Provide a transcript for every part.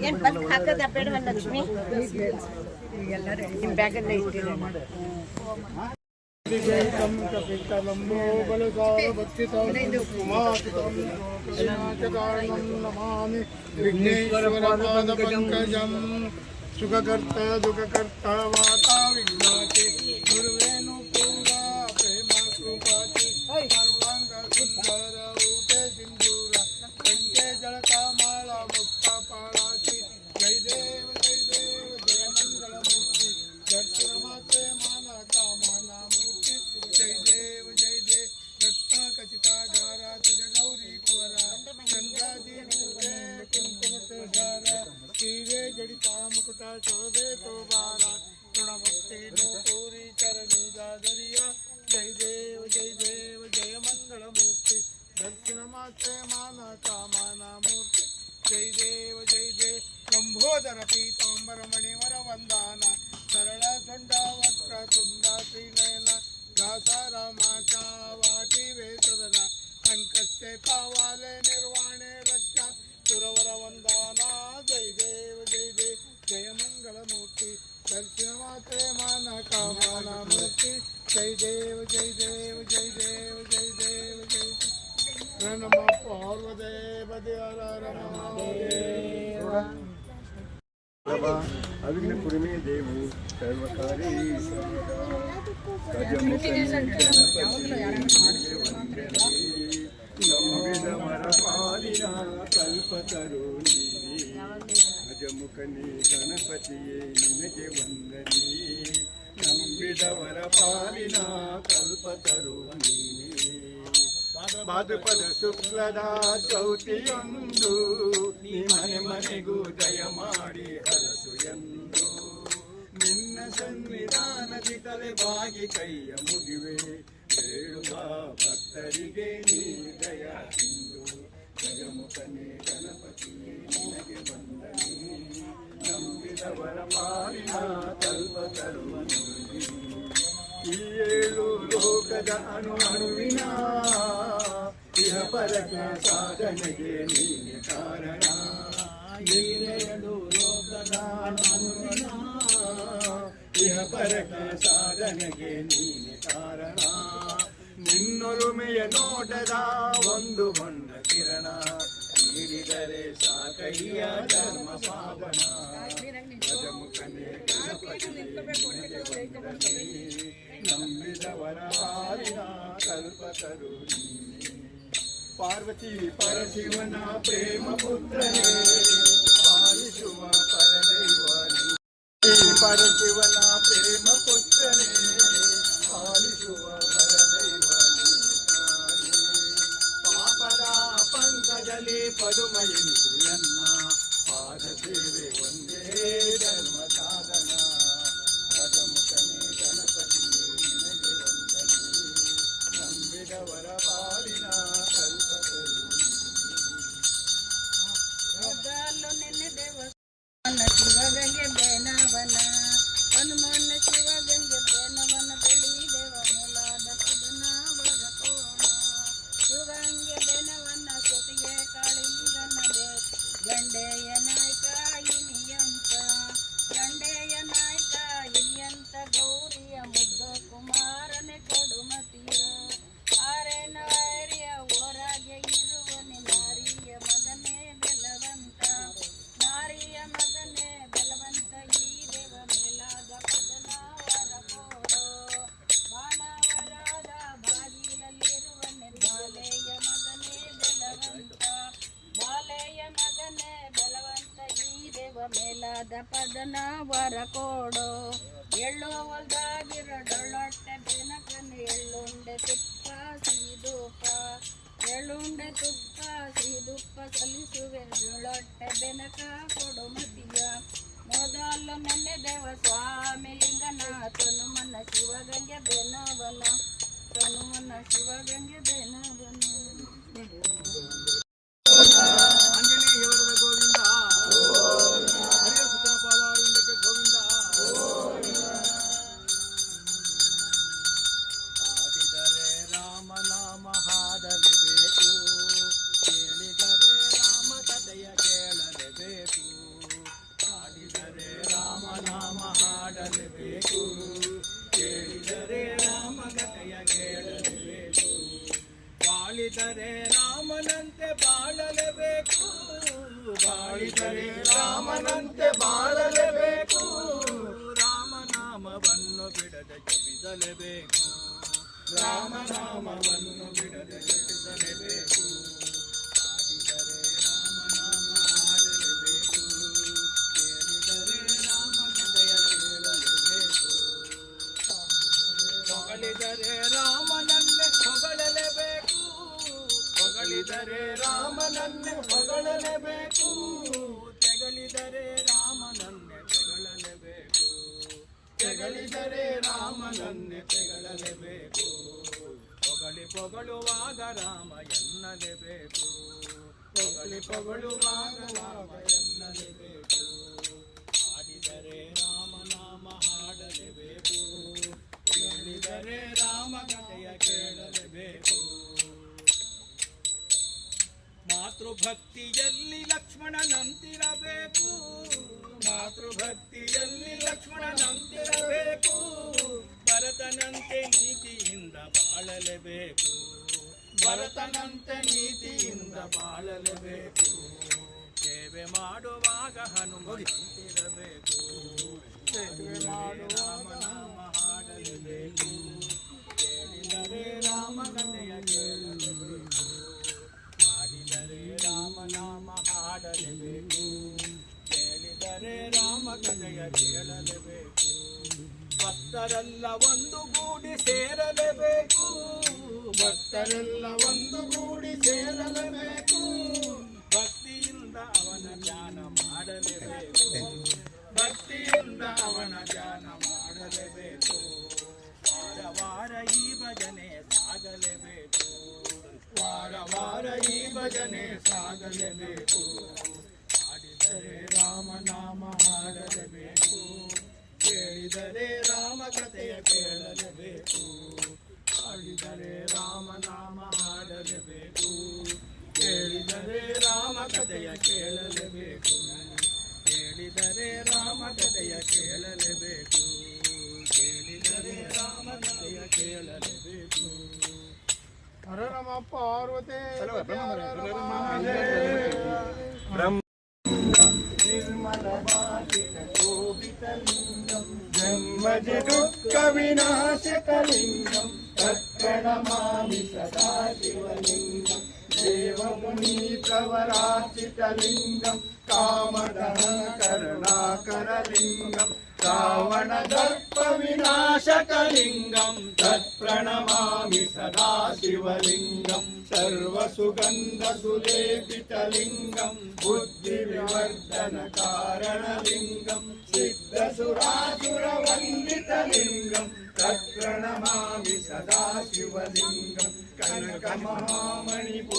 ಏನು ಬಂದು ಹಾಕದ ಬೇಡವ ಲಕ್ಷ್ಮಿ ಎಲ್ಲ ನಿಮ್ಮ ಬ್ಯಾಗಲ್ಲೇ ಇಟ್ಟಿರೋಣ. ಸುಖಕರ್ತ ದುಃಖಕರ್ತ ವಾತಾ ವಿಘ್ನಾತಿ ಗುರುವೇನು ಪೂರಾ ಪ್ರೇಮ ಕೃಪಾತಿ ಸರ್ವಾಂಗ ಸುಂದರ ಊಟೆ ಸಿಂಧೂರ ಕಂಠೆ ಜಳಕಾಮಾಳ ಮುಕ್ತ ಪಾಳಾತಿ ಜೈ ದೇವ ಜಯ ಮಂಗಳ ಮೂರ್ತಿ ದರ್ಶನ ಮಾತೆ ಮಾನ ಕಾಮನ ಮೂರ್ತಿ ಜೈ ದೇವ ರತ್ನ ಖಚಿತಾಗಾರ ತುಜ ಗೌರಿ ಕುವರ ಚಂದ್ರಾದಿ ಮೂರ್ತೆ ಕುಂಕುಮತೆ ಗಾರ ತೀರೆ ಜಡಿತಾ ಮುಕುಟ ಶೋಭೆ ತೋಬಾರ ಋಣಮುಕ್ತಿ ನೂಪೂರಿ ಚರಣಿ ದಾದರಿಯ ಜೈ ದೇವ ಜಯ ಮಂಗಳ ಮೂರ್ತಿ ದರ್ಶನ ಮಾತೆ ಮಾನ ಕಾಮನ ಮೂರ್ತಿ ಜೈ ದೇವ ಲಂಬೋದರ ಪೀತಾಂಬರ ಮಣಿವರ ವಂದಾನ ಸರಳ ಸೊಂಡ ವಕ್ರ ತುಂಡ ಶ್ರೀನಯನ ದಾಸಾರ ಮಾಚ ವಾಟಿ ವೇಸದನ ಸಂಕಷ್ಟೆ ಪಾವಾಲೆ ನಿರ್ವಾಣೆ ರಕ್ಷ ಸುರವರ ವಂದಾನ ಜೈ ದೇವ ಜಯ ಮಂಗಳ ಮೂರ್ತಿ ದರ್ಶನ ಮಾತೆ ಮಾನ ಕಾಮನ ಮೂರ್ತಿ ಜೈ ದೇವ ನಮ ಪಾರ್ವದೇವ ಅವಿಘ್ನ ಕುರಿಮೇ ದೇವು ಸರ್ವಕಾರಿ ನಂಬಿದವರ ಪಾಲಿನ ಕಲ್ಪತರು ಗಜಮುಖನೇ ಗಣಪತಿಯೇ ನಿನಗೆ ವಂದನೆ ನಂಬಿದವರ ಪಾಲಿನ ಕಲ್ಪತರು ಭಾದ್ರಪದ ಶುಕ್ಲದ ಚೌತಿಯೊಂದು ನೀ ಮನೆಗೂ ದಯ ಮಾಡಿ ಹರಸು ಎಂದು ನಿನ್ನ ಸನ್ನಿಧಾನದಿ ತಲೆಬಾಗಿ ಕೈಯ ಮುಗಿವೆ ಹೇಳುವ ಭಕ್ತರಿಗೆ ನೀ ದಯ ಎಂದು ಗಜಮುಖನೇ ಗಣಪತಿಯೇ ನಿನಗೆ ವಂದನೆ ನಂಬಿದವರ ಪಾಲಿನ ಕಲ್ಪತರು ಈ ಏಳು ಲೋಕದ ಅಣುವಿನ ಇಹ ಪರಕ ಸಾಧನೆಗೆ ನೀನೆ ಕಾರಣ ಏಳು ಲೋಕದ ಅಣುವಿನ ಇಹ ಪರಕ ಸಾಧನೆಗೆ ನೀನೆ ಕಾರಣ ನಿನ್ನೊಲುಮೆಯ ನೋಟದ ಒಂದು ಹೊನ್ನ ಕಿರಣ ನೀಡಿದರೆ ಸಾಕಯ್ಯ ಧರ್ಮ ಸಾಧನ ಗಜಮುಖನೇ ಗಣಪತಿ ನಂಬಿದವರ ಹಾರಿನ ಕಲ್ಪತರು ಪಾರ್ವತಿ ಪರಶಿವನ ಪ್ರೇಮ ಪುತ್ರನೇ ಪಾಲಿಸುವ ಪರದೈವಾನಿ ಪರಶಿವನ ಪ್ರೇಮ ಪುತ್ರನೇ ಪಾಲಿಸುವ ಪರದೈವಾನಿ ಪಾಪದ ಪಂಕಜಲಿ ಪದುಮಯನಿಯನ್ನ ಪಾದ ಸೇವೆ ಒಂದೇ ಧರ್ಮ ಸಾಧನ ಗಜಮುಖನೇ ಗಣಪತಿ ನಿನಗೆ ವಂದನೆ ನಂಬಿದವರ ಪಾಲಿನ ಕಲ್ಪತರು ನಿನ್ನೆ ದೇವಸ್ಥಾನ ಶಿವಗಂಗೆ ಬೇನವನ ಹನುಮನ ಶಿವಗಂಗೆ ಬೇನವನ ಬೆಳಿ ದೇವ ಮೂಲಾದ ಪದನಾವರ ಕೋಣ ಶಿವಗಂಗೆ ಬೇನವನ ಸೊತಿಗೆ ಕಾಳಿಗನದೆ ಗಂಡೆಯ ನಾಯಕ ಇನಿಯಂತ ಗಂಡೆಯ ನಾಯಕ ಇನಿಯಂತ ಗೌರಿಯ ಮುದ್ದು ಕುಮಾರನೆ ಕೊಡುಮತಿಯ ಆರೇನ ವೈರ್ಯ ಓರಾಗೆ ಇರುವನೆ ನಾರಿಯ ಮಗನೇ ಬೆಲವಂತ ನಾರಿಯ ಮಗನೇ ಬೆಲವಂತ ಈ ದೇವ ಮೇಲಾದ ಪದನಾವರ ಕೋಡೋ ಬಾಣವರಾದ ಬಾಗಿಲಲ್ಲಿರುವನೆ ಬಾಲೆಯ ಮಗನೇ ಬೆಲವಂತ ಬಾಲೆಯ ಮಗನೇ ಬೆಲವಂತ ಈ ದೇವ ಮೇಲಾದ ಪದನಾವರ ಕೋಡೋ ಎಳ್ಳು ಹೊಲ್ದಾಗಿರೋ ಡೊಳ್ಳೊಟ್ಟೆ ಬೆನಕನೆ ಎಳ್ಳುಂಡೆ ತುಪ್ಪ ಸಿಹಿದೂಪ ಎಳ್ಳುಂಡೆ ತುಪ್ಪ ಸಿಹಿದುಪ್ಪ ಸಲ್ಲಿಸುವೆ ಡೊಳ್ಳೊಟ್ಟೆ ಬೆನಕ ಕೊಡುಮತಿಯ ಮೊದಲು ನೆನ್ನೆ ದೇವ ಸ್ವಾಮಿ ಲಿಂಗನಾಥನು ಮನ ಶಿವಗಂಗೆ ಬೆನವನ ತನುಮನ ಶಿವಗಂಗೆ ಬೆನವನ ಆಂಜನೇಯವರದ ಗೋವಿಂದ ಹರಿಯ ಸುತನ ಪಾದಾರವಿಂದಕ್ಕೆ ಗೋವಿಂದ ಹಾಡಿದರೆ ರಾಮನಾಮ ಹಾಡಲೇಬೇಕು ಬಾಳಿದರೆ ರಾಮನಂತೆ ಬಾಳಲೇಬೇಕು. ರಾಮನಾಮವನ್ನು ಬಿಡದೆ ಜಪಿಸಲೇಬೇಕು. ರಾಮನಾಮವನ್ನು ಬಿಡದೆ ಜಪಿಸಲೇಬೇಕು. ಹಾಡಿದರೆ ರಾಮನಾಮ ಹಾಡಲೇಬೇಕು. ಕೇಳಿದರೆ ರಾಮಕಥೆಯ ಕೇಳಲೇಬೇಕು. ಹೊಗಳಿದರೆ ರಾಮನನ್ನೇ ಹೊಗಳಲೇಬೇಕು. ಹೊಗಳಿದರೆ ರಾಮನನ್ನೇ ಹೊಗಳಲೇಬೇಕು. ತೆಗಳಿದರೆ ರಾಮನನ್ನೇ ತೆಗಳಲೇಬೇಕು. ತೆಗಳಿದರೆ ರಾಮನನ್ನೇ ತೆಗಳಲೇಬೇಕು. ಹೊಗಳುವಾಗ ರಾಮ ಎನ್ನಲೇಬೇಕು. ಹೊಗಳುವಾಗ ರಾಮ ಎನ್ನಲೇಬೇಕು. ಹಾಡಿದರೆ ರಾಮನಾಮ ಹಾಡಲೇಬೇಕು. ಕೇಳಿದರೆ ರಾಮ ಕಥೆಯ ಕೇಳಲೇಬೇಕು. ಮಾತೃಭಕ್ತಿಯಲ್ಲಿ ಲಕ್ಷ್ಮಣನಂತಿರಬೇಕು. ಮಾತೃಭಕ್ತಿಯಲ್ಲಿ ಲಕ್ಷ್ಮಣನಂತಿರಬೇಕು. ಭರತನಂತೆ ನೀತಿಯಿಂದ ಬಾಳಲೇಬೇಕು. ಭರತನಂತೆ ನೀತಿಯಿಂದ ಬಾಳಲೇಬೇಕು. ಸೇವೆ ಮಾಡುವಾಗ ಹನುಮಂತಿರಬೇಕು. ಸೇವೆ ಮಾಡುವಾಗ ರಾಮ ಹಾಡಲೇಬೇಕು. ಕೇಳಿದರೆ ರಾಮಕಥೆಯ ಕೇಳಲೇಬೇಕು. ಹಾಡಿದರೆ ರಾಮನಾಮ ಹಾಡಲೇಬೇಕು. ಕೇಳಿದರೆ ರಾಮಕಥೆಯ ಕೇಳಲೇಬೇಕು. ಭಕ್ತರೆಲ್ಲ ಒಂದು ಗೂಡಿ ಸೇರಲೇಬೇಕು. ಭಕ್ತರೆಲ್ಲ ಒಂದು ಗೂಡಿ ಸೇರಲೇಬೇಕು. ಭಕ್ತಿಯಿಂದ ಅವನ ಧ್ಯಾನ ಮಾಡಲೇಬೇಕು. ಭಕ್ತಿಯಿಂದ ಅವನ ಧ್ಯಾನ ಮಾಡಲೇಬೇಕು. ವಾರ ವಾರ ಈ ಭಜನೆ ಸಾಗಲೇಬೇಕು. ವಾರ ವಾರ ಈ ಭಜನೆ ಸಾಗಲೇಬೇಕು. ಹಾಡಿದರೆ ರಾಮನಾಮ ಹಾಡಲೇಬೇಕು. ಕೇಳಿದರೆ ರಾಮ ಕಥೆಯ ಕೇಳಲೇಬೇಕು. ಹಾಡಿದರೆ ರಾಮನಾಮ ಹಾಡಲೇಬೇಕು. ಕೇಳಿದರೆ ರಾಮ ಕಥೆಯ ಕೇಳಲೇಬೇಕು. ಕೇಳಿದರೆ ರಾಮ ಕಥೆಯ ಕೇಳಲೇಬೇಕು. ಕೇಳಿದರೆ ರಾಮ ಕಥೆಯ ಕೇಳಲೇಬೇಕು. ಹರ ನಮ ಪಾರ್ವತಿ ನಿರ್ಮಲ ಭಾಷಿತ ಶೋಭಿತಲಿಂಗಂ ಜನ್ಮಜ ದುಃಖ ವಿನಾಶಕಲಿಂಗಂ ತತ್ಪ್ರಣಮಾಮಿ ಸದಾ ಶಿವಲಿಂಗಂ ದೇವಮುನೀಪ್ರವರಾಚಿತಲಿಂಗಂ ಕಾಮದಹನ ಕರುಣಾಕರಲಿಂಗಂ ರಾವಣದರ್ಪ ವಿನಾಶಕಲಿಂಗಂ ತತ್ಪ್ರಣಮಾಮಿ ಸದಾ ಶಿವಲಿಂಗಂ ಸರ್ವಸುಗಂಧ ಸುಲೇಪಿತಲಿಂಗಂ ಬುದ್ಧಿ ವಿವರ್ಧನ ಕಾರಣಲಿಂಗಂ ಸಿದ್ಧಸುರಾಸುರವಂದಿತಲಿಂಗಂ ತತ್ಪ್ರಣಮಾಮಿ ಸದಾ ಶಿವಲಿಂಗಂ ಕನಕ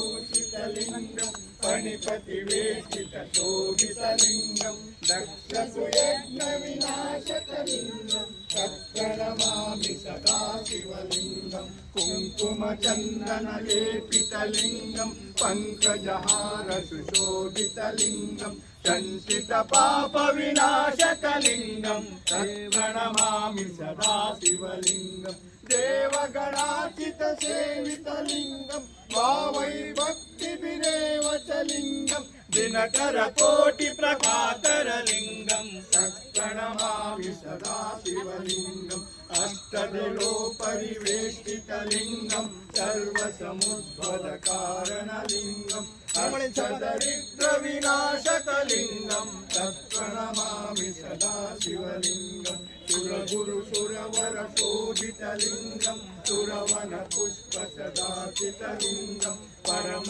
ಮಹಾಮಣಿಭೂಷಿತಲಿಂಗಂ ಪಣಿಪತಿವೇಷ್ಟಿತ ಶೋಭಿತಲಿಂಗಂ ದಕ್ಷ ಸುಯಜ್ಞ ವಿನಾಶಕಲಿಂಗಂ ತತ್ಪ್ರಣಮಾಮಿ ಸದಾ ಶಿವಲಿಂಗಂ ಕುಂಕುಮ ಚಂದನ ಲೇಪಿತಲಿಂಗಂ ಪಂಕಜಹಾರ ಸುಶೋಭಿತಲಿಂಗಂ ಸಂಚಿತ ಪಾಪ ವಿನಾಶಕಲಿಂಗಂ ತತ್ಪ್ರಣಮಾಮಿ ಸದಾ ಶಿವಲಿಂಗಂ ದೇವಗಣಾಚಿತ ಸೇವಿತಲಿಂಗಂ ಭಾವೈ ಭಕ್ತಿ ವಿರೇವಚಲಿಂಗಂ ದಿನಕರ ಕೋಟಿ ಪ್ರಕಾತರಲಿಂಗಂ ತತ್ಪ್ರಣಮಾಮಿ ಸದಾ ಶಿವಲಿಂಗಂ ಅಷ್ಟದಿಲೋ ಪರಿವೇಷ್ಟಿತಲಿಂಗಂ ಸರ್ವಸಮುದ್ಭವ ಕಾರಣಲಿಂಗಂ ಅಷ್ಟದರಿದ್ರ ವಿನಾಶಕಲಿಂಗಂ ತತ್ಪ್ರಣಮಾಮಿ ಸದಾ ಶಿವಲಿಂಗಂ ಸುರಗುರು ಸುರವರ ಶೋಭಿತಲಿಂಗಂ ಸುರವನ ಪುಷ್ಪ ಸದಾಚಿತಲಿಂಗಂ ಪರಮ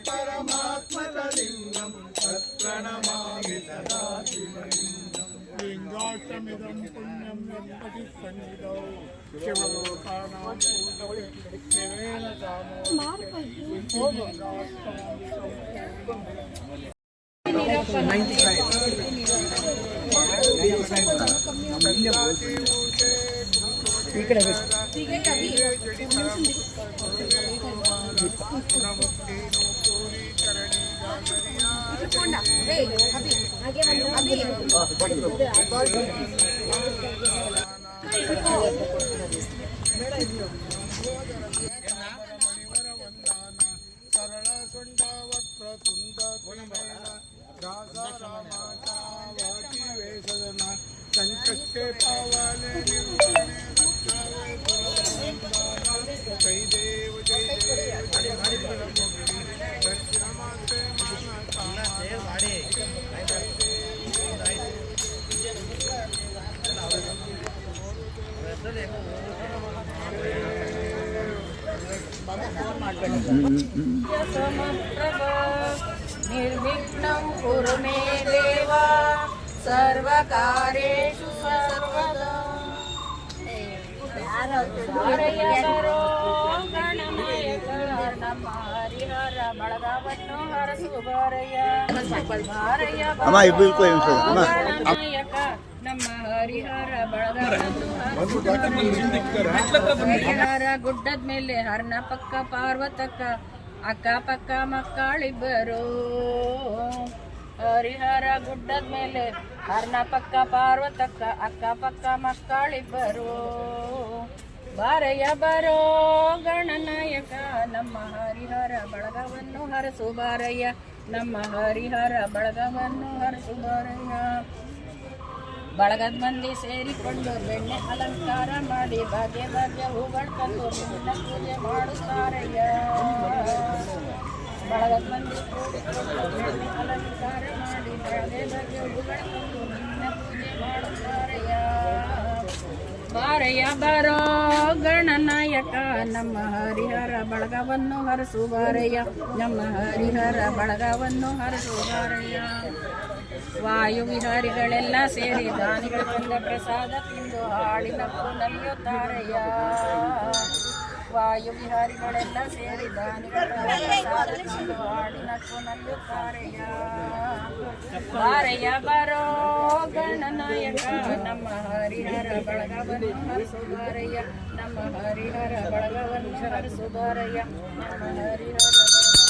ಪರಮಾತ್ಮಕಲಿಂಗಂ ತತ್ಪ್ರಣಮಾಮಿ ಸದಾ ಶಿವಲಿಂಗಂ ಲಿಂಗಾಷ್ಟಮಿದಂ ಪುಣ್ಯಂ ಗಣಪತಿ ಸನ್ನಿಧೌ ಶಿವಲೋಕಾನಾಂ ಶಿವೇನ ಸರಳ ಸುಂಡ ವಕ್ರ ತುಂಡ राधारमाचावती वेशजना संकटे पावाले निर्वाणे रक्षावे सुरवंदना जय देव जय देव जय मंगलमूर्ति दक्षिणमाते निर्विघ्नं कुरु मे देवा सर्वकार्येषु सर्वदा ಹರಯರೋ ಗಣನಾಯಕ ನಮ್ಮ ಹರಿಹರ ಬಳಗವನ್ನು ಹರಸುವರಯ್ಯ ಗಣನಾಯಕ ನಮ್ಮ ಹರಿಹರ ಬಳಗವನ್ನು ಹರಿಹರ ಗುಡ್ಡದ ಮೇಲೆ ಹರ್ನ ಪಕ್ಕ ಪಾರ್ವತಕ್ಕ ಅಕ್ಕ ಪಕ್ಕ ಮಕ್ಕಳಿಬ್ಬರು ಹರಿಹರ ಗುಡ್ಡದ ಮೇಲೆ ಹರ್ನ ಪಕ್ಕ ಪಾರ್ವತಕ್ಕ ಅಕ್ಕ ಪಕ್ಕ ಮಕ್ಕಳಿಬ್ಬರು ಬಾರಯ್ಯ ಬರೋ ಗಣನಾಯಕ ನಮ್ಮ ಹರಿಹರ ಬಳಗವನ್ನು ಹರಸು ಬಾರಯ್ಯ ನಮ್ಮ ಹರಿಹರ ಬಳಗವನ್ನು ಹರಸು ಬಾರಯ್ಯ ಬಳಗದ ಮಂದಿ ಸೇರಿಕೊಂಡು ಬೆಣ್ಣೆ ಅಲಂಕಾರ ಮಾಡಿ ಭಾಗ್ಯ ಭಾಗ್ಯ ಹೂಗಳು ತಂದು ನಿನ್ನ ಪೂಜೆ ಮಾಡುತ್ತಾರಯ್ಯ ಬಳಗದ ಮಂದಿ ಕೂಡಿಕೊಂಡು ಬೆಣ್ಣೆ ಅಲಂಕಾರ ಮಾಡಿ ಭಾಗ್ಯ ಭಾಗ್ಯ ಹೂಗಳು ತಂದು ನಿನ್ನ ಪೂಜೆ ಮಾಡುತ್ತಾರಯ್ಯ ಬಾರಯ್ಯ ಬರೋ ಗಣನಾಯಕ ನಮ್ಮ ಹರಿಹರ ಬಳಗವನ್ನು ಹರಸು ಬಾರಯ್ಯ ನಮ್ಮ ಹರಿಹರ ಬಳಗವನ್ನು ಹರಸು ಬಾರಯ್ಯ ವಾಯು ವಿಹಾರಿಗಳೆಲ್ಲ ಸೇರಿ ದಾನಿಗಳ ತಂದ ಪ್ರಸಾದ ತಿಂದು ಹಾಡಿನಪ್ಪು ನಲಿಯುತ್ತಾರಯ್ಯ ವಾಯು ವಿಹಾರಿಗಳೆಲ್ಲ ಸೇರಿ ದಾನಿಗಳ ಪ್ರಸಾದ ತಿಂದು ಹಾಡಿನಪ್ಪು ನಲಿಯುತ್ತಾರಯ್ಯ ಬಾರಯ್ಯ ಬರೋ ಗಣನಾಯಕ ನಮ್ಮ ಹರಿಹರ ಬಳಗವನ್ನು ಹರಸು ಬಾರಯ್ಯ ನಮ್ಮ ಹರಿಹರ ಬಳಗವನ್ನು ಹರಸು ಬಾರಯ್ಯ ನಮ್ಮ ಹರಿಹರ